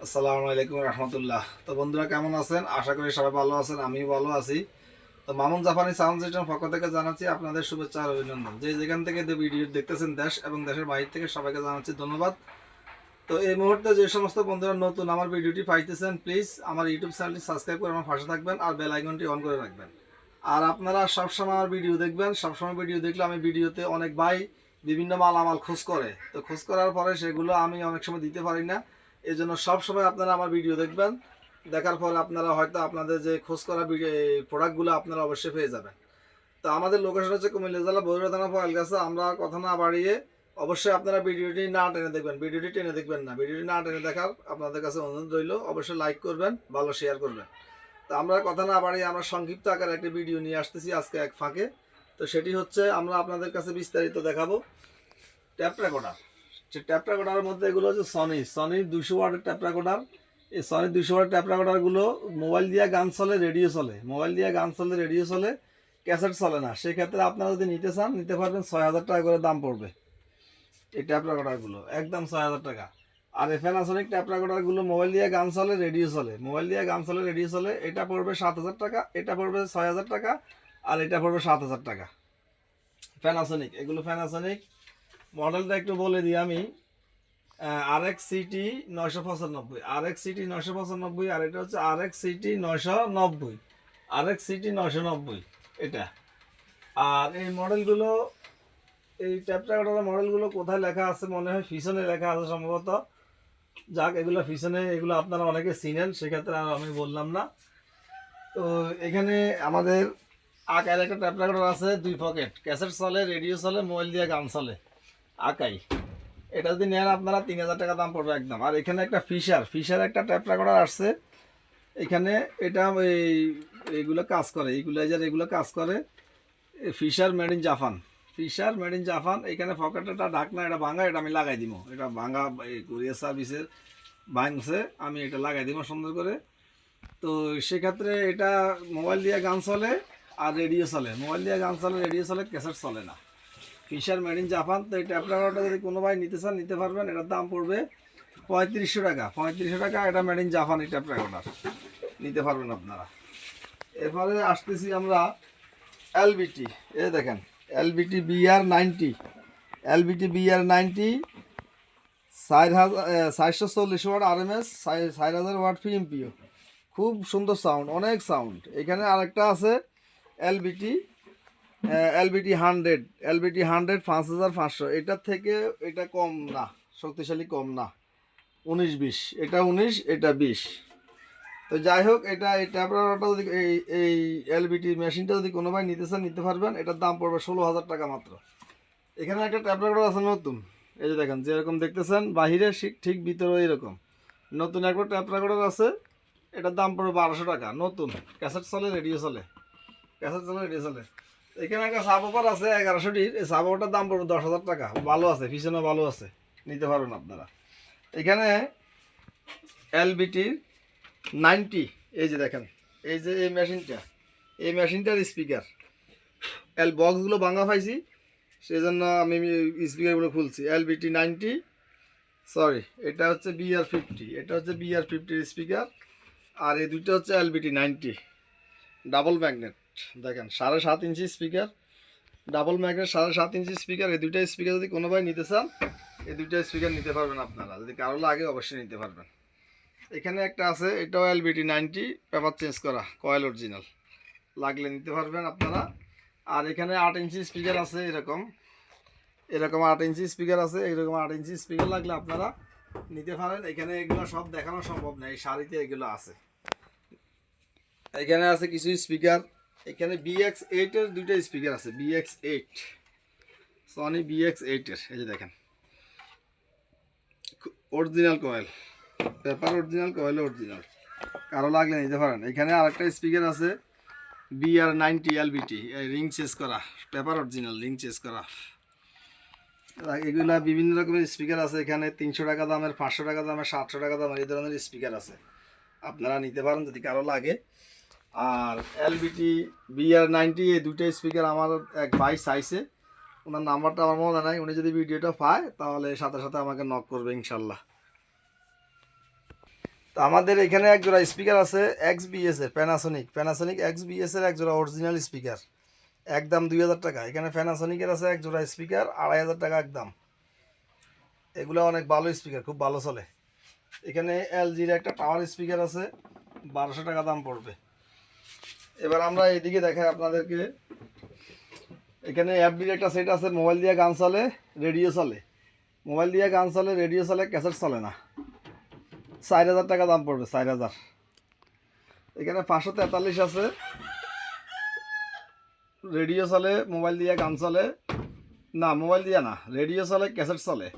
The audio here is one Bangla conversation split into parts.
আসসালামু আলাইকুম রহমতুল্লাহ। তো বন্ধুরা কেমন আছেন? আশা করি সবাই ভালো আছেন, আমিও ভালো আছি। তো মামুন জাপানি সাউন্ড সিস্টেম পক্ষ থেকে জানাচ্ছি আপনাদের শুভেচ্ছা আর অভিনন্দন। যে যেখান থেকে ভিডিও দেখতেছেন দেশ এবং দেশের বাইরে থেকে সবাইকে জানাচ্ছি ধন্যবাদ। তো এই মুহূর্তে যে সমস্ত বন্ধুরা নতুন আমার ভিডিওটি পাইতেছেন, প্লিজ আমার ইউটিউব চ্যানেলটি সাবস্ক্রাইব করে আমার পাশে থাকবেন আর বেল আইকনটি অন করে রাখবেন। আর আপনারা সবসময় আমার ভিডিও দেখবেন। সবসময় ভিডিও দেখলে আমি ভিডিওতে অনেক ভাই বিভিন্ন মালামাল খোঁজ করে, তো খোঁজ করার পরে সেগুলো আমি অনেক সময় দিতে পারি না। এই জন্য সবসময় আপনারা আমার ভিডিও দেখবেন। দেখার পরে আপনারা হয়তো আপনাদের যে খোঁজ করা প্রোডাক্টগুলো আপনারা অবশ্যই পেয়ে যাবেন। তো আমাদের লোকেশন হচ্ছে কুমিল্লা জেলা বগুড়া থানা ফয়েলগাছা। আমরা কথা না বাড়িয়ে অবশ্যই আপনারা ভিডিওটি না টেনে দেখবেন, ভিডিওটি টেনে দেখবেন না, ভিডিওটি না টেনে দেখার আপনাদের কাছে অনুরোধ রইল। অবশ্যই লাইক করবেন, ভালো শেয়ার করবেন। তো আমরা কথা না বাড়িয়ে আমরা সংক্ষিপ্ত আকারে একটি ভিডিও নিয়ে আসতেছি আজকে এক ফাঁকে। তো সেটি হচ্ছে আমরা আপনাদের কাছে বিস্তারিত দেখাবো ট্যাপ রেকর্ডার। যে ট্যাপ রেকর্ডারের মধ্যে এগুলো হচ্ছে সনির 200 ওয়াটের ট্যাপ রেকর্ডার। এই সনির 200 ওয়াটের ট্যাপ রেকর্ডারগুলো মোবাইল দিয়ে গান চলে, রেডিও চলে, মোবাইল দিয়ে গান চলে, রেডিও চলে, ক্যাসেট চলে না। সেক্ষেত্রে আপনারা যদি নিতে চান নিতে পারবেন। 6000 টাকা করে দাম পড়বে এই ট্যাপ রেকর্ডারগুলো, একদম 6000 টাকা। আর এই প্যানাসনিক ট্যাপ রেকর্ডারগুলো মোবাইল দিয়ে গান চলে, রেডিও চলে, মোবাইল দিয়ে গান চলে, রেডিও চলে, এটা পড়বে 7000 টাকা, এটা পড়বে 6000 টাকা, আর এটা পড়বে 7000 টাকা। প্যানাসনিক, এগুলো প্যানাসনিক। মডেলটা একটু বলে দিই আমি। RX-CT 995, RX-CT 995, আর এটা হচ্ছে RX-CT 990, RX-CT 990 এটা। আর এই মডেলগুলো, এই ট্যাপ রেকর্ডারের মডেলগুলো কোথায় লেখা আছে মনে হয় পিছনে লেখা আছে সম্ভবত। যাক, এগুলো পিছনে, এগুলো আপনারা অনেকে চিনেন, সেক্ষেত্রে আর আমি বললাম না। তো এখানে আমাদের আকাইয়ের একটা ট্যাপ রেকর্ডার আছে, 2 পকেট, ক্যাসেট চলে, রেডিও চলে, মোবাইল দিয়ে গান চলে, আকাই। এটা যদি নেন আপনারা 3000 টাকা দাম পড়বে একদম। আর এখানে একটা ফিশার একটা ট্যাপ রেকর্ডার আসছে এখানে। এটা এইগুলো কাজ করে, ইকুলাইজার এগুলো কাজ করে। Fisher made in Japan, Fisher made in Japan. এখানে পকেটটা ঢাকনা, এটা ভাঙা, এটা আমি লাগাই দিব। এটা ভাঙা, এই কুরিয়ার সার্ভিসের ভাঙছে, আমি এটা লাগাই দিব সুন্দর করে। তো সেক্ষেত্রে এটা মোবাইল দিয়ে গান চলে আর রেডিও চলে, মোবাইল দিয়ে গান চলে, রেডিও চলে, ক্যাসেট চলে না। Fisher made in Japan. তো এই ট্যাপ রেকর্ডারটা যদি কোনো ভাই নিতে চান নিতে পারবেন। এটার দাম পড়বে 3500 টাকা, 3500 টাকা। এটা মেড ইন জাপান এই ট্যাপ রেকর্ডার নিতে পারবেন আপনারা। এরপরে আসতেছি আমরা এলবিটি। এই দেখেন LBT BR90, LBT BR90 440 watt RMS, 4000 watt PMPO। খুব সুন্দর সাউন্ড, অনেক সাউন্ড। এখানে আরেকটা আছে এলবিটি, এলবিটি 100, এলবিটি 100 5500। এটার থেকে এটা কম না, শক্তিশালী কম না, 19-20, এটা 19, এটা 20। তো যাই হোক, এটা এই ট্যাবলেটটা যদি এই এলবিটি মেশিনটা যদি কোনো ভাই নিতে চান নিতে পারবেন। এটার দাম পড়বে 16000 টাকা মাত্র। এখানে একটা ট্যাবলেট আছে নতুন, এই যে দেখেন, যেরকম দেখতেছেন বাহিরে ঠিক ভিতরে এরকম নতুন একটা ট্যাপ রেকর্ডার আছে। এটার দাম পড়বে 1200 টাকা, নতুন। ক্যাসেট চলে, রেডিও চলে, ক্যাসেট চলে, রেডিও চলে। এখানে একটা সাবওয়াফার আছে 1100-টির, এই সাবওয়াফারটার দাম পড়বে 10000 টাকা। ভালো আছে, পিছনে ভালো আছে, নিতে পারবেন আপনারা। এখানে এলবিটির 90, এই যে দেখেন, এই যে এই মেশিনটা, এই মেশিনটার স্পিকার, বক্সগুলো ভাঙা পাইছি, সেই জন্য আমি স্পিকারগুলো খুলছি। এলবিটি 90, সরি, এটা হচ্ছে BR50, এটা হচ্ছে BR50-র স্পিকার। আর এই দুইটা হচ্ছে এলবিটি 90 ডাবল ম্যাগনেট। দেখেন 7.5 inch speaker, double magnet 7.5 inch speaker. এই দুইটা স্পিকার যদি কোনো ভাই নিতে চান, এই দুইটা স্পিকার নিতে পারবেন আপনারা। যদি কারো লাগে অবশ্যই নিতে পারবেন। এখানে একটা আছে, এটাও এলবিটি 90, পেপার চেঞ্জ করা, কয়েল অরিজিনাল, লাগলে নিতে পারবেন আপনারা। আর এখানে 8 ইঞ্চি স্পিকার আছে, এরকম এরকম 8 ইঞ্চি স্পিকার আছে, এরকম 8 ইঞ্চি স্পিকার লাগলে আপনারা নিতে পারেন। এখানে এগুলো সব দেখানো সম্ভব না, এই শাড়িতে এগুলো আছে। এখানে আছে কিছু স্পিকার। এখানে BX8-এর দুইটা স্পিকার আছে, BX8, সনি BX8-এর। এই যে দেখেন, original coil, paper original, coil original, কারো লাগলে নিতে পারেন। এখানে আরেকটা স্পিকার আছে BR90 এলবিটি, রিং চেঞ্জ করা, পেপার অরিজিনাল, রিং চেঞ্জ করা। এগুলা বিভিন্ন রকমের স্পিকার আছে। এখানে 300 টাকা দামের, 500 টাকা দামের, 700 টাকা দামের, এই ধরনের স্পিকার আছে, আপনারা নিতে পারেন যদি কারো লাগে। আর এলবিটি BR90 এই দুইটা স্পিকার আমার এক ভাই চাইছে, ওনার নাম্বারটা আমার মনে নাই। উনি যদি ভিডিওটা পায় তাহলে সাথে সাথে আমাকে নক করবে ইনশাল্লাহ। তো আমাদের এখানে এক জোড়া স্পিকার আছে XBS এর, প্যানাসোনিক XBS এর এক জোড়া অরিজিনাল স্পিকার, একদম 2000 টাকা। এখানে প্যানাসোনিকের আছে এক জোড়া স্পিকার 2500 টাকা একদম। এগুলো অনেক ভালো স্পিকার, খুব ভালো চলে। এখানে LG-র একটা টাওয়ার স্পিকার আছে, 1200 টাকা দাম পড়বে। এবার আমরা এদিকে দেখাই আপনাদেরকে। এখানে FD-র একটা সেট আছে, মোবাইল দিয়ে গান চলে, রেডিও চলে। মোবাইল দিয়ে গান চলে, রেডিও চলে, ক্যাসেট চলে না। 4000 টাকা দাম পড়বে, 4000। এখানে 543 আছে, রেডিও চলে, মোবাইল দিয়ে গান চলে, না মোবাইল দিয়ে না, রেডিও চলে, ক্যাসেট চলে।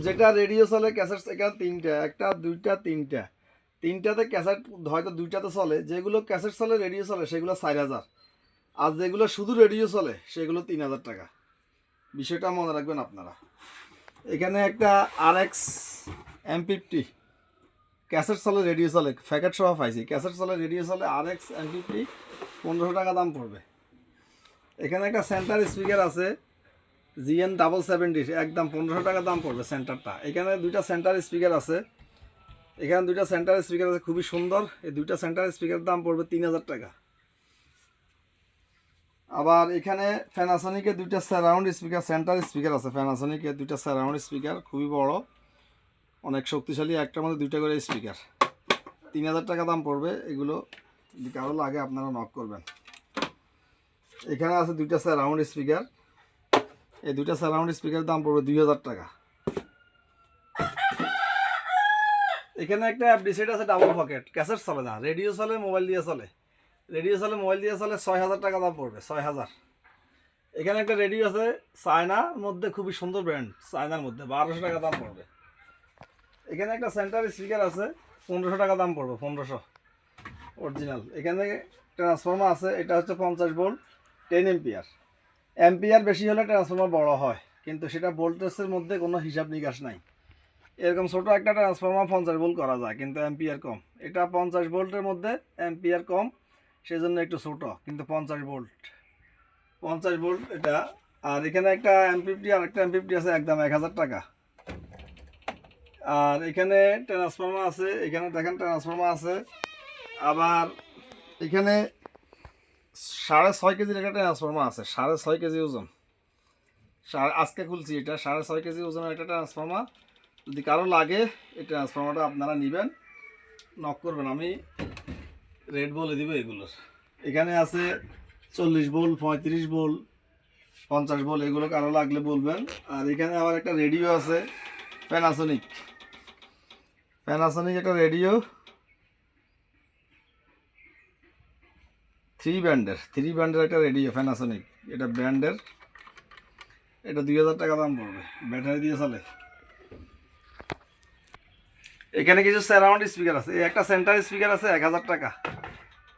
যেটা রেডিও চলে, ক্যাসেট এখানে তিনটা, একটা দুইটা তিনটা, তিনটাতে ক্যাসেট হয়তো দুইটাতে চলে। যেগুলো ক্যাসেট চলে, রেডিও চলে, সেগুলো 4000। আর যেগুলো শুধু রেডিও চলে সেগুলো 3000 টাকা। বিষয়টা মনে রাখবেন আপনারা। এখানে একটা RX M50 ক্যাসেট চলে, রেডিও চলে, প্যাকেট সহ পাইছি, ক্যাসেট চলে, রেডিও চলে, RX M50 1500 টাকা দাম পড়বে। এখানে একটা সেন্টার স্পিকার আছে GN770, একদম 1500 টাকা দাম পড়বে সেন্টারটা। এখানে দুইটা সেন্টার স্পিকার আছে, খুবই সুন্দর। এই দুইটা সেন্টার স্পিকারের দাম পড়বে 3000 টাকা। আবার এখানে প্যানাসোনিকের দুইটা সারাউন্ড স্পিকার, সেন্টার স্পিকার আছে, প্যানাসোনিকের দুইটা সারাউন্ড স্পিকার খুবই বড়, অনেক শক্তিশালী, একটার মধ্যে দুইটা করে স্পিকার, 3000 টাকা দাম পড়বে। এগুলো যদি কারো লাগে আপনারা নক করবেন। এখানে আছে দুইটা সারাউন্ড স্পিকার, এই দুইটা সারাউন্ড স্পিকারের দাম পড়বে 2000 টাকা। এখানে একটা FD সেট আছে ডাবল পকেট, ক্যাসেট চলে না, রেডিও চলে, মোবাইল দিয়ে চলে, 6000 টাকা দাম পড়বে, 6000। এখানে একটা রেডিও আছে চায়নার মধ্যে, খুবই সুন্দর ব্র্যান্ড, চায়নার মধ্যে, 1200 টাকা দাম পড়বে। এখানে একটা সেন্টার স্পিকার আছে, 1500 টাকা দাম পড়বে, 1500 অরিজিনাল। এখানে ট্রান্সফর্মার আছে, এটা হচ্ছে 50 ভোল্ট 10 এম্পিয়ার। এম্পিয়ার বেশি হলে ট্রান্সফর্মার বড় হয়, কিন্তু সেটা ভোল্টেজের মধ্যে কোনো হিসাব নিকাশ নাই। এরকম ছোটো একটা ট্রান্সফর্মার 50 ভোল্ট করা যায়, কিন্তু এম্পিয়ার কম। এটা 50 ভোল্টের মধ্যে এম্পিয়ার কম, সেজন্য একটু ছোটো, কিন্তু 50 ভোল্ট এটা। আর এখানে একটা M50 আর একটা M50 আছে, একদম 1000 টাকা। আর এখানে ট্রান্সফর্মার আছে, এখানে দেখেন ট্রান্সফর্মার আছে। আবার এখানে 6.5 কেজির একটা ট্রান্সফর্মার আছে, 6.5 কেজি ওজন, আজকে খুলছি এটা, 6.5 কেজি ওজনের একটা ট্রান্সফর্মার। যদি কারো লাগে এই ট্রান্সফর্মারটা আপনারা নেবেন, নক করবেন, আমি রেট বলে দিব এগুলোর। এখানে আছে 40 ভোল্ট, 35 ভোল্ট, 50 ভোল্ট, এগুলো কারো লাগলে বলবেন। আর এখানে আবার একটা রেডিও আছে, প্যানাসোনিক একটা রেডিও, 3 ব্যান্ডের একটা রেডিও প্যানাসোনিক, এটা ব্র্যান্ডের, এটা 2000 টাকা দাম পড়বে, ব্যাটারি দিয়ে চলে। এখানে কিছু সারাউন্ড স্পিকার আছে, এই একটা সেন্টার স্পিকার আছে 1000 টাকা।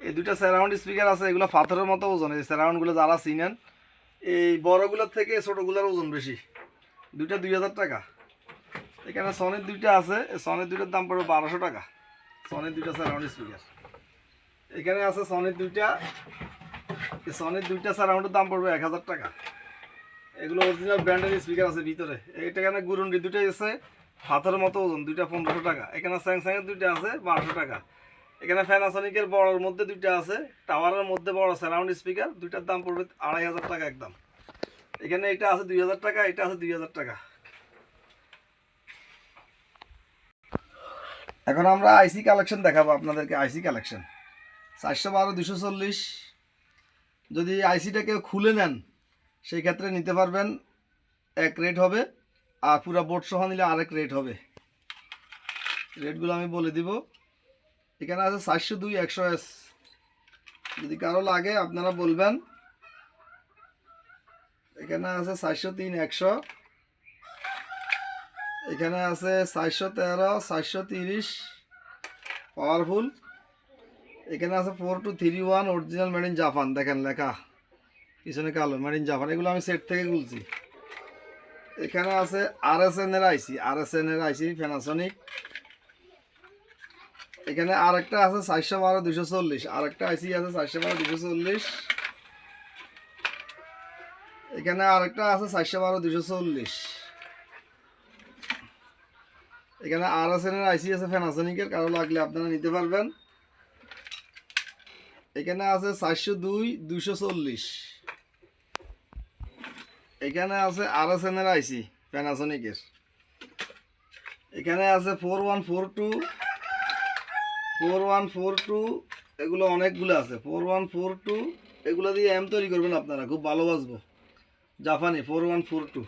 এই দুইটা সারাউন্ড স্পিকার আছে, এগুলো পাথরের মতো ওজন। এই সারাউন্ডগুলো যারা চিনেন, এই বড়গুলোর থেকে ছোটোগুলোর ওজন বেশি, দুইটা 2000 টাকা। এখানে সনির দুইটা আছে, সনির দুইটার দাম পড়বে 1200 টাকা, সনির দুইটা সারাউন্ড স্পিকার। এখানে আছে সনির দুইটা সারাউন্ডের দাম পড়বে 1000 টাকা। এগুলো অরিজিনাল ব্র্যান্ডের স্পিকার আছে ভিতরে। এখানে গুরুন্ডি দুইটাই আছে, হাতের মতো ওজন, দুইটা 1500 টাকা। এখানে স্যামসাংয়ের দুইটা আছে 1200 টাকা। এখানে প্যানাসোনিকের বড়োর মধ্যে দুইটা আছে, টাওয়ারের মধ্যে বড় সারাউন্ড স্পিকার, দুইটার দাম পড়বে 2500 টাকা একদম। এখানে এটা আছে 2000 টাকা, এটা আছে 2000 টাকা। এখন আমরা আইসি কালেকশন দেখাবো আপনাদেরকে। আইসি কালেকশন 412 240, যদি আইসিটা কেউ খুলে নেন সেই ক্ষেত্রে নিতে পারবেন, এক রেট হবে, আর পুরো বোর্ড সহ নিলে আরেক রেট হবে। রেটগুলো আমি বলে দিব। এখানে আছে 402 100S, যদি কারো লাগে আপনারা বলবেন। এখানে আছে 403 100, এখানে আছে 413 430 পাওয়ারফুল। এখানে আছে 4231 অরিজিনাল মেড ইন জাপান, দেখেন লেখা পিছনে কালো, মেড ইন জাপান। এগুলো আমি সেট থেকে খুলছি। এখানে আছে RSN এর আইসি প্যানাসোনিক। এখানে আরেকটা আছে 412 240, আরেকটা আইসি আছে 412 240। এখানে আরেকটা আছে 412 240। এখানে RSN এর আইসি আছে প্যানাসোনিকের, কারো লাগলে আপনারা নিতে পারবেন। এখানে আছে 402/240। এখানে আছে RSN এর আইসি প্যানাসোনিকের। এখানে আছে 4142 এগুলো অনেকগুলো আছে। 4142 এগুলো দিয়ে এম তৈরি করবেন আপনারা, খুব ভালো বাজবো। জাপানি 4142।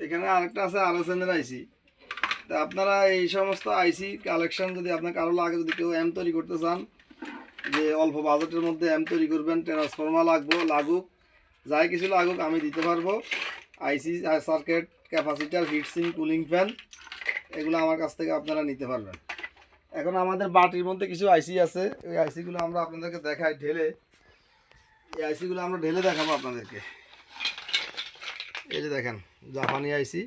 এখানে আরেকটা আছে RSN এর আইসি। তা আপনারা এই সমস্ত আইসি কালেকশন যদি আপনার কারো লাগে, যদি কেউ এম তৈরি করতে চান, যে অল্প বাজেটের মধ্যে এম তৈরি করবেন, ট্রান্সফর্মার লাগুক, যাই কিছু লাগুক আমি দিতে পারবো। IC circuit, capacitor, heatsink, cooling fan, এগুলো আমার কাছ থেকে আপনারা নিতে পারবেন। এখন আমাদের বাটির মধ্যে কিছু আইসি আছে, ওই আইসিগুলো আমরা আপনাদেরকে দেখাই ঢেলে। এই আইসিগুলো আমরা ঢেলে দেখাবো আপনাদেরকে। এই যে দেখেন জাপানি আইসি,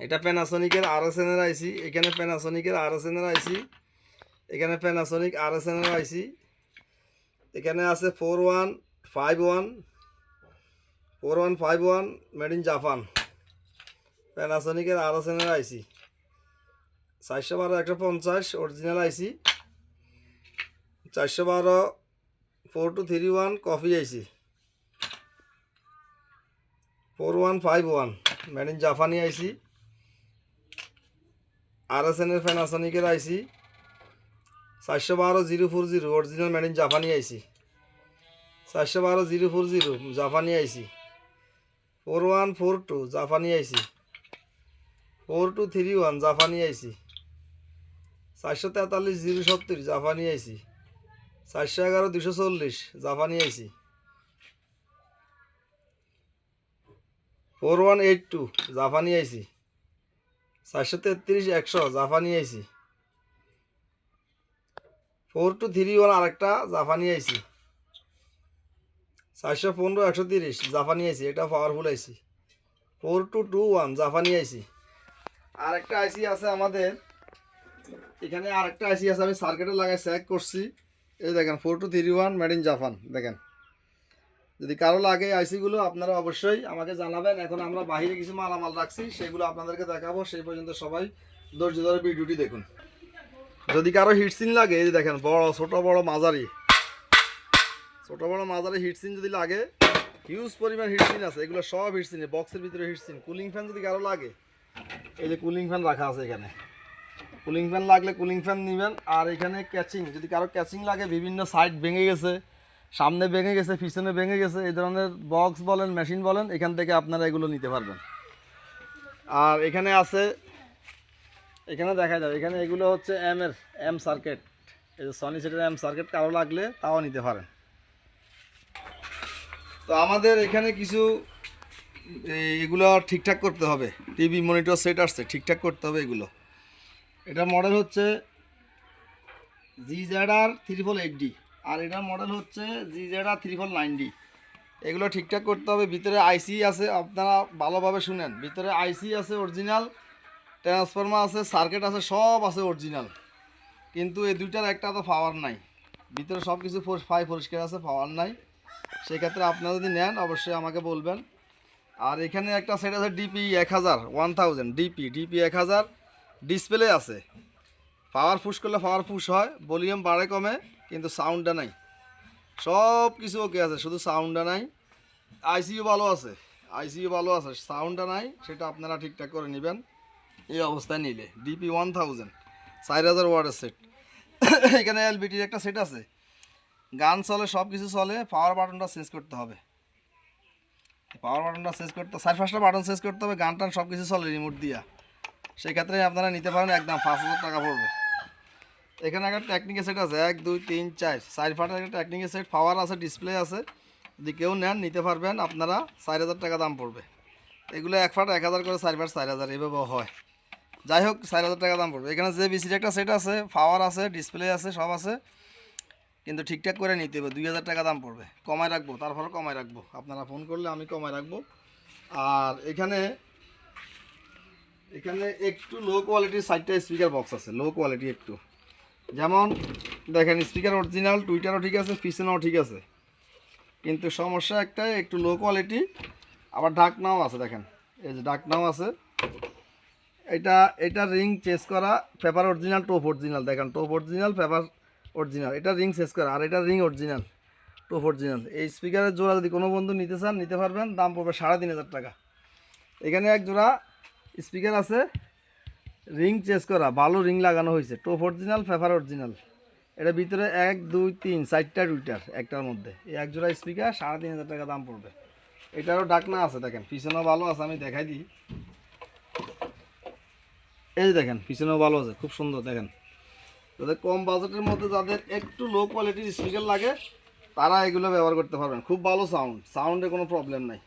এটা প্যানাসোনিকের RSN এর আইসি। এখানে প্যানাসোনিকের RSN এর আইসি, এখানে প্যানাসোনিক RSN এর আইসি। এখানে আছে 4151 মেড ইন জাপান, প্যানাসোনিকের RSN এর আইসি। 412/150 original IC. 412/4231 coffee IC. 4151 made in জাপানি আইসি। RSN এর প্যানাসোনিকের আইসি। 412/040 অরিজিনাল মেড ইন জাপানি আইসি। 412/040 জাপানি আইসি। 4142 জাপানি আইসি। 4231 জাপানি আইসি। 443/070 জাপানি আইসি। 411/240 জাপানি আইসি। 4182 জাপানি আইসি। 433/100 জাপানি আইসি। 4231 আরেকটা জাপানি আইসি। 415/130 জাপানি আইসি, এটা পাওয়ারফুল আইসি। 4221 জাপানি আইসি। আরেকটা আইসি আছে আমাদের এখানে, আরেকটা আইসি আছে, আমি সার্কিটে লাগাই চেক করছি। এই দেখেন 4231 মেড ইন জাপান। দেখেন, যদি কারো লাগে আইসিগুলো আপনারা অবশ্যই আমাকে জানাবেন। এখন আমরা বাইরে কিছু মালামাল রাখছি, সেগুলো আপনাদেরকে দেখাবো। সেই পর্যন্ত সবাই ধৈর্য ধরে ভিডিওটি দেখুন। যদি কারো হিটসিন লাগে, এই দেখেন বড় ছোট বড় মাঝারি হিটসিন যদি লাগে, হিউজ পরিমাণ হিটসিন আছে। এগুলো সব হিটসিন, বক্সের ভিতরে হিটসিন। কুলিং ফ্যান যদি কারো লাগে, এই যে কুলিং ফ্যান রাখা আছে এখানে। কুলিং ফ্যান লাগলে কুলিং ফ্যান নেবেন। আর এখানে ক্যাচিং, যদি কারো ক্যাচিং লাগে, বিভিন্ন সাইড ভেঙে গেছে, সামনে ভেঙে গেছে, পিছনে ভেঙে গেছে, এই ধরনের বক্স বলেন, মেশিন বলেন, এখান থেকে আপনারা এগুলো নিতে পারবেন। আর এখানে আছে, এখানে দেখা যায়, এখানে এগুলো হচ্ছে এম সার্কিট। এই যে সনি সেটের এম সার্কিট কারো লাগলে তাও নিতে পারেন। তো আমাদের এখানে কিছু এগুলো ঠিকঠাক করতে হবে। টিভি মনিটর সেট আসছে, ঠিকঠাক করতে হবে এগুলো। এটা মডেল হচ্ছে GZR-888D, আর এটার মডেল হচ্ছে GZR-999D। এগুলো ঠিকঠাক করতে হবে। ভিতরে আইসি আছে, আপনারা ভালোভাবে শুনেন। ভিতরে আইসি আছে অরিজিনাল, ট্রান্সফরমার আছে, সার্কিট আছে, সব আছে অরিজিনাল। কিন্তু এই দুইটার একটা তো পাওয়ার নাই। ভিতরে সব কিছু পরিষ্কার আছে, পাওয়ার নাই। সেক্ষেত্রে আপনারা যদি নেন অবশ্যই আমাকে বলবেন। আর এখানে একটা সেট আছে DP1000 DP1000 ডিসপ্লে আছে। পাওয়ার পুশ করলে পাওয়ার পুশ হয়, ভলিউম বাড়ে কমে, কিন্তু সাউন্ডটা নাই। সব কিছু ওকে আছে, শুধু সাউন্ডটা নাই। আইসিইউ ভালো আছে, সাউন্ডটা নাই, সেটা আপনারা ঠিকঠাক করে নেবেন এই অবস্থায় নিলে। DP1000 4000 ওয়াটের সেট। এখানে LBTর একটা সেট আছে, গান চলে, সব কিছু চলে। পাওয়ার বাটনটা চেঞ্জ করতে হবে, চার পাঁচটা বাটন চেঞ্জ করতে হবে। গান টান সব কিছু চলে রিমোট দিয়া। সেই ক্ষেত্রে আপনারা নিতে পারেন, একদম 5000 টাকা পড়বে। এখানে একটা টেকনিকের সেট আছে, 1 2 3 4 ফাটার একটা টেকনিকের সেট, পাওয়ার আছে, ডিসপ্লে আছে। যদি কেউ নেন নিতে পারবেন, আপনারা 4000 টাকা দাম পড়বে। এগুলো এক ফাট 1000 করে, 4 ফাট 4000, এভাবে হয়। যাই হোক 4000 টাকা দাম পড়বে। এখানে যে বিসির একটা সেট আছে, পাওয়ার আছে, ডিসপ্লে আছে, সব আছে, কিন্তু ঠিকঠাক করে নিতে হবে। 2000 টাকা দাম পড়বে। কমায় রাখবো, তারপরে কমায় রাখবো, আপনারা ফোন করলে আমি কমায় রাখবো। আর এখানে একটু লো কোয়ালিটির 4টা স্পিকার বক্স আছে, লো কোয়ালিটি একটু। যেমন দেখেন, স্পিকার অরিজিনাল, টুইটারও ঠিক আছে, পিছনেও ঠিক আছে, কিন্তু সমস্যা একটাই, একটু লো কোয়ালিটি। আবার ঢাকনাও আছে, দেখেন এই যে ঢাকনাও আছে। এটা এটা রিং চেঞ্জ করা, পেপার অরিজিনাল, টোপ অরিজিনাল, দেখেন টোপ অরিজিনাল, পেপার অরিজিনাল, এটা রিং চেঞ্জ করা, আর এটা রিং অরিজিনাল, টোপ অরিজিনাল। এই স্পিকারের জোড়া যদি কোনো বন্ধু নিতে চান নিতে পারবেন, দাম পড়বে 3,500 টাকা। এখানে এক জোড়া স্পিকার আছে, রিং চেঞ্জ করা, ভালো রিং লাগানো হয়েছে, টোপ অরিজিনাল, পেপার অরিজিনাল। এটা ভিতরে 1 2 3 4টা টুইটার একটার মধ্যে, এই এক জোড়া স্পিকার 3,500 টাকা দাম পড়বে। এটারও ডাকনা আছে, দেখেন পিছনেও ভালো আছে, আমি দেখাই দিই। এই যে দেখেন পিছনেও ভালো আছে, খুব সুন্দর। দেখেন যাদের কম বাজেটের মধ্যে, যাদের একটু লো কোয়ালিটির স্পিকার লাগে, তারা এগুলো ব্যবহার করতে পারবেন। খুব ভালো সাউন্ডে কোনো প্রবলেম নাই,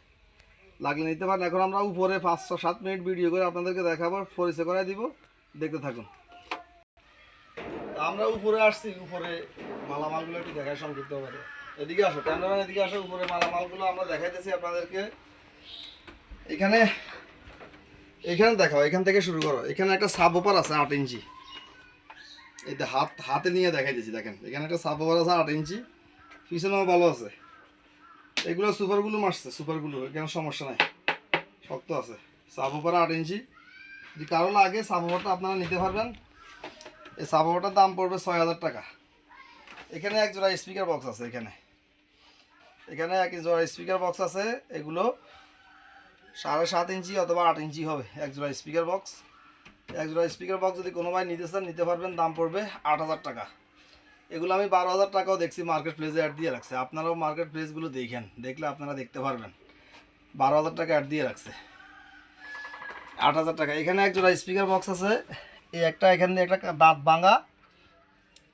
লাগলে নিতে পারেন। এখন আমরা উপরে 5-7 মিনিট ভিডিও করে আপনাদেরকে দেখাবো, পরিচয় করে দিব, দেখতে থাকুন। আমরা উপরে আসছি, উপরে মালামালগুলো একটু দেখাই সংক্ষিপ্তভাবে। এদিকে আসো, ক্যামেরাম্যান এদিকে আসো, উপরে মালামালগুলো আমরা দেখাইতেছি আপনাদেরকে। এখানে এখানে দেখাও, এখান থেকে শুরু করো। এখানে একটা সাবওপার আছে 8 ইঞ্চি, এই তো হাতে নিয়ে দেখাইতেছি। দেখেন এখানে একটা সাবওপার আছে 8 ইঞ্চি, পিছনেও ভালো আছে। এগুলো সুপারগুলো মারছে, সুপারগুলো, এখানে সমস্যা নাই, শক্ত আছে। সাবওপার 8 ইঞ্চি, যদি কারো লাগে সাবওপারটা আপনারা নিতে পারবেন। এই সাবওপারটার দাম পড়বে 6,000 টাকা। এখানে এক জোড়া স্পিকার বক্স আছে, এখানে এক জোড়া স্পিকার বক্স আছে। এগুলো 7.5 ইঞ্চি অথবা 8 ইঞ্চি হবে এক জোড়া স্পিকার বক্স। এক জোড়া স্পিকার বক্স যদি কোনো ভাই নিতে চান নিতে পারবেন, দাম পড়বে 8,000 টাকা। এগুলো আমি 12,000 টাকাও দেখছি, মার্কেট প্লেসে অ্যাড দিয়ে রাখছে। আপনারাও মার্কেট প্লেসগুলো দেখেন, দেখলে আপনারা দেখতে পারবেন 12,000 টাকা অ্যাড দিয়ে রাখছে। 8,000 টাকা। এখানে এক জোড়া স্পিকার বক্স আছে, এই একটা, এখানে একটা দাঁত ভাঙা,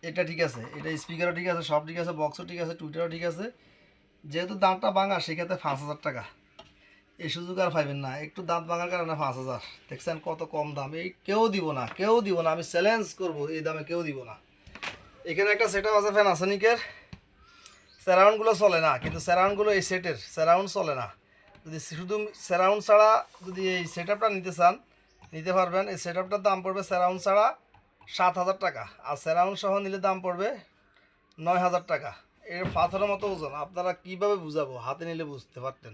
এটা ঠিক আছে, এটা স্পিকারও ঠিক আছে, সব ঠিক আছে, বক্সও ঠিক আছে, টুইটারও ঠিক আছে। যেহেতু দাঁতটা ভাঙা সেক্ষেত্রে 5,000 টাকা। এই সুযোগ আর পাইবেন না, একটু দাঁত ভাঙার কারণে 5,000। দেখছেন কত কম দাম, এই কেউ দিব না, কেউ দিব না, আমি চ্যালেঞ্জ করব, এই দামে কেউ দিব না। এখানে একটা সেটআপ আছে প্যানাসোনিকের, স্যারাউন্ডগুলো চলে না, কিন্তু স্যারাউন্ডগুলো এই সেটের স্যারাউন্ড চলে না। যদি শুধু স্যারাউন্ড ছাড়া যদি এই সেটআপটা নিতে চান নিতে পারবেন। এই সেটআপটার দাম পড়বে স্যারাউন্ড ছাড়া 7,000 টাকা, আর স্যারাউন্ড সহ নিলে দাম পড়বে 9,000 টাকা। এর পাথরের মতো ওজন, আপনারা কীভাবে বুঝাবো, হাতে নিলে বুঝতে পারতেন।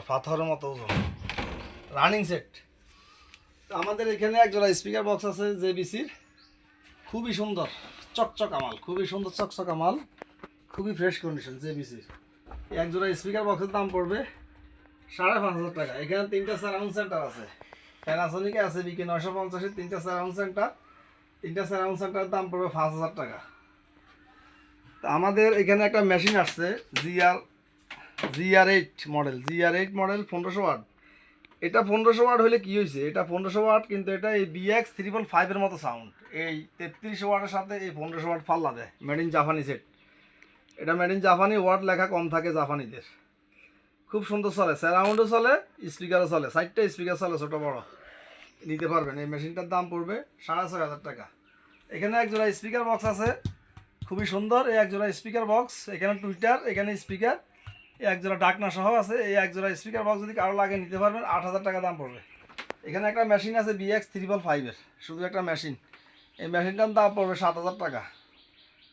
পাথরের মতো ওজন, রানিং সেট। তো আমাদের এখানে একজোড়া স্পিকার বক্স আছে জেবিসির, খুবই সুন্দর চকচকা মাল, খুবই সুন্দর চকচকা মাল, খুবই ফ্রেশ কন্ডিশন জেবিসির। একজোড়া স্পিকার বক্সের দাম পড়বে 5,500 টাকা। এখানে 3টা সারাউন্ড সেন্টার আছে, প্যানাসোনিকে আছে বিকে 950-এর 3টা সারাউন্ড সেন্টার। 3টা সারাউন্ড সেন্টারের দাম পড়বে 5,000 টাকা। তো আমাদের এখানে একটা মেশিন আসছে GR8 model, GR8 model 1500 watt. এটা 1500 ওয়াট হলে কি হয়েছে, এটা 1500 ওয়াট, কিন্তু এটা এই BX555 এর মতো সাউন্ড। এই 3300 ওয়াটের সাথে এই 1500 ওয়াট পাল্লা দেয়। মেড ইন জাপানি সেট, এটা মেড ইন জাপানি, ওয়াট লেখা কম থাকে জাপানিদের। খুব সুন্দর চলে, সারাউন্ডও চলে, স্পিকারও চলে, 4টা স্পিকার চলে ছোটো বড়, নিতে পারবেন। এই মেশিনটার দাম পড়বে 6,500 টাকা। এখানে এক জোড়া স্পিকার বক্স আছে, খুবই সুন্দর। এই এক জোড়া স্পিকার বক্স, এখানে টুইটার, এখানে স্পিকার, এই এক জোড়া ডাকনা সহ আছে। এই এক জোড়া স্পিকার বক্স যদি কারো লাগে নিতে পারবেন, 8,000 টাকা দাম পড়বে। এখানে একটা মেশিন আছে BX555-এর, শুধু একটা মেশিন। এই মেশিনটার দাম পড়বে 7,000 টাকা,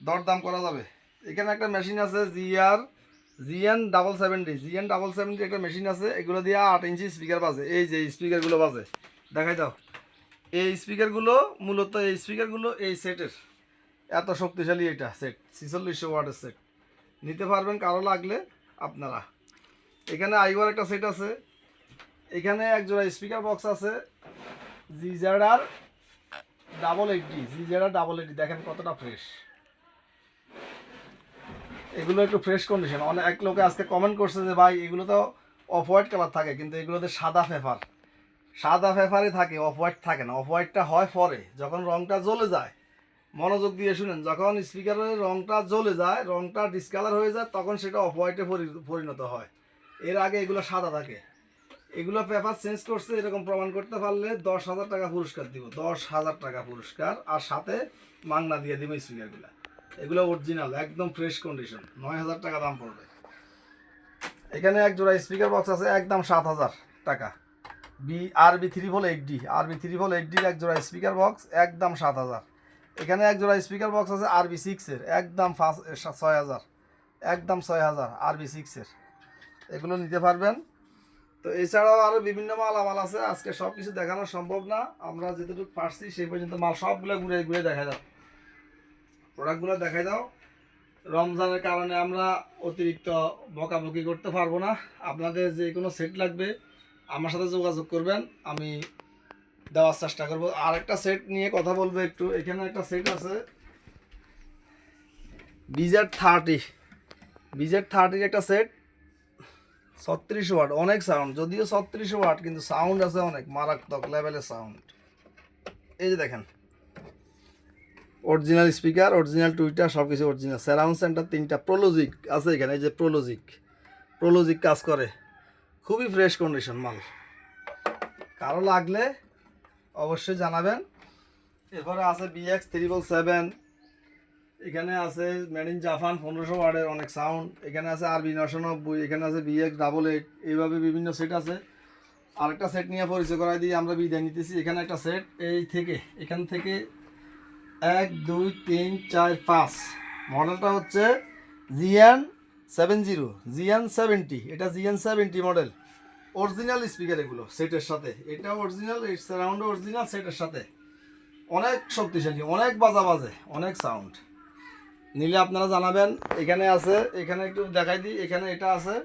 দর দাম করা যাবে। এখানে একটা মেশিন আছে GN770 একটা মেশিন আছে, এগুলো দিয়ে 8 ইঞ্চি স্পিকার বাজে। এই যে স্পিকারগুলো বাজে, দেখাই দাও। এই স্পিকারগুলো মূলত এই সেটের, এত শক্তিশালী এটা সেট, 4600 ওয়াটের সেট, নিতে পারবেন কারো লাগলে আপনারা। এখানে আইওয়ার একটা সেট আছে। এখানে এক জোড়া স্পিকার বক্স আছে GZR880, দেখেন কতটা ফ্রেশ। এগুলো একটু ফ্রেশ কন্ডিশন। অনেক লোকে আজকে কমেন্ট করছে যে ভাই এগুলো তো অফ হোয়াইট কালার থাকে, কিন্তু এগুলোতে সাদা পেপারই থাকে, অফ হোয়াইট থাকে না। অফ হোয়াইটটা হয় পরে, যখন রংটা জ্বলে যায়। মনোযোগ দিয়ে শুনেন, যখন স্পিকারের রংটা জ্বলে যায়, রংটা ডিসকালার হয়ে যায়, তখন সেটা অফ হোয়াইটে পরিণত হয়। এর আগে এগুলো সাদা থাকে। এগুলো পেপার চেঞ্জ করছে এরকম প্রমাণ করতে পারলে 10,000 টাকা পুরস্কার দিব, 10,000 টাকা পুরস্কার, আর সাথে মাংনা দিয়ে দিব স্পিকারগুলো। এগুলো অরিজিনাল, একদম ফ্রেশ কন্ডিশন, 9,000 টাকা দাম পড়বে। এখানে এক জোড়া স্পিকার বক্স আছে, একদম 7,000 টাকা। RB3VOLT এক জোড়া স্পিকার বক্স, একদম 7,000। এখানে এক জোড়া স্পিকার বক্স আছে RB6-এর, একদম 6,000, একদম 6,000 RB6-এর। এগুলো নিতে পারবেন। তো এছাড়াও আরও বিভিন্ন মালামাল আছে, আজকে সব কিছু দেখানো সম্ভব না, আমরা যেটুকু পারছি সেই পর্যন্ত মাল সবগুলো ঘুরে ঘুরে দেখাই দাও, প্রোডাক্টগুলো দেখাই দাও। রমজানের কারণে আমরা অতিরিক্ত বকাবকি করতে পারবো না, আপনাদের যে কোনো সেট লাগবে আমার সাথে যোগাযোগ করবেন, আমি দেওয়ার চেষ্টা করবো। আর একটা সেট নিয়ে কথা বলবো একটু, এখানে একটা সেট আছে BZ30, BZ30 একটা সেট 36 ওয়াট, অনেক সাউন্ড, যদিও 36 ওয়াট কিন্তু সাউন্ড আছে অনেক মারাত্মক লেভেলের সাউন্ড। এই যে দেখেন অরিজিনাল স্পিকার, অরিজিনাল টুইটার, সব কিছু অরিজিনাল, সারাউন্ড সেন্টার 3টা, প্রোলজিক আছে এখানে, এই যে প্রোলজিক কাজ করে, খুবই ফ্রেশ কন্ডিশন মাল, কারো লাগলে অবশ্যই জানাবেন। এরপরে আছে BX777, এখানে আছে মেড ইন জাপান 1500 ওয়াটের অনেক সাউন্ড, এখানে আছে RB 990, এখানে আছে BX88, এইভাবে বিভিন্ন সেট আছে। আরেকটা সেট নিয়ে পরিচয় করাই দিয়ে আমরা বিদায় নিতেছি। এখানে একটা সেট এখান থেকে 1 2 3 4 5, মডেলটা হচ্ছে GN70, এটা GN70 মডেল, অরিজিনাল স্পিকার এগুলো সেটের সাথে, এটা অরিজিনাল, এই সাউন্ড অরিজিনাল সেটের সাথে, অনেক শক্তিশালী, অনেক বাজে, অনেক সাউন্ড। নিলে আপনারা জানাবেন। এখানে আছে, এখানে একটু দেখাই দিই, এখানে এটা আছে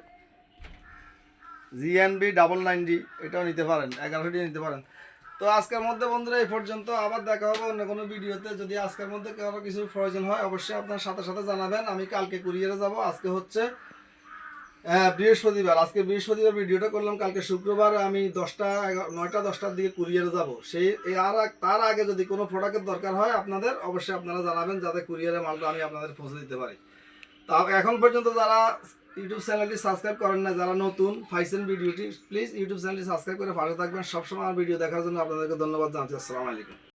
GNB990, এটাও নিতে পারেন, 1100 নিতে পারেন। তো আজকের মধ্যে বন্ধুরা এই পর্যন্ত, আবার দেখা হবে অন্য কোনো ভিডিওতে। যদি আজকের মধ্যে কারো কিছু প্রয়োজন হয় অবশ্যই আপনার সাথে সাথে জানাবেন, আমি কালকে কুরিয়ারে যাব। আজকে হচ্ছে বৃহস্পতিবার, আজকে বৃহস্পতিবার ভিডিওটা করলাম, কালকে শুক্রবার আমি 9টা-10টার দিকে কুরিয়ারে যাব। তার আগে যদি কোনো প্রোডাক্টের দরকার হয় আপনাদের, অবশ্যই আপনারা জানাবেন, যাতে কুরিয়ারে মালটা আমি আপনাদের পৌঁছে দিতে পারি। তা এখন পর্যন্ত যারা ইউটিউব চ্যানেলটি সাবস্ক্রাইব করেন না, যারা নতুন পাইছেন ভিডিওটি, প্লিজ ইউটিউব চ্যানেলটি সাবস্ক্রাইব করে পাশে থাকবেন। সবসময় আমার ভিডিও দেখার জন্য আপনাদেরকে ধন্যবাদ জানাচ্ছি। আসসালামু আলাইকুম।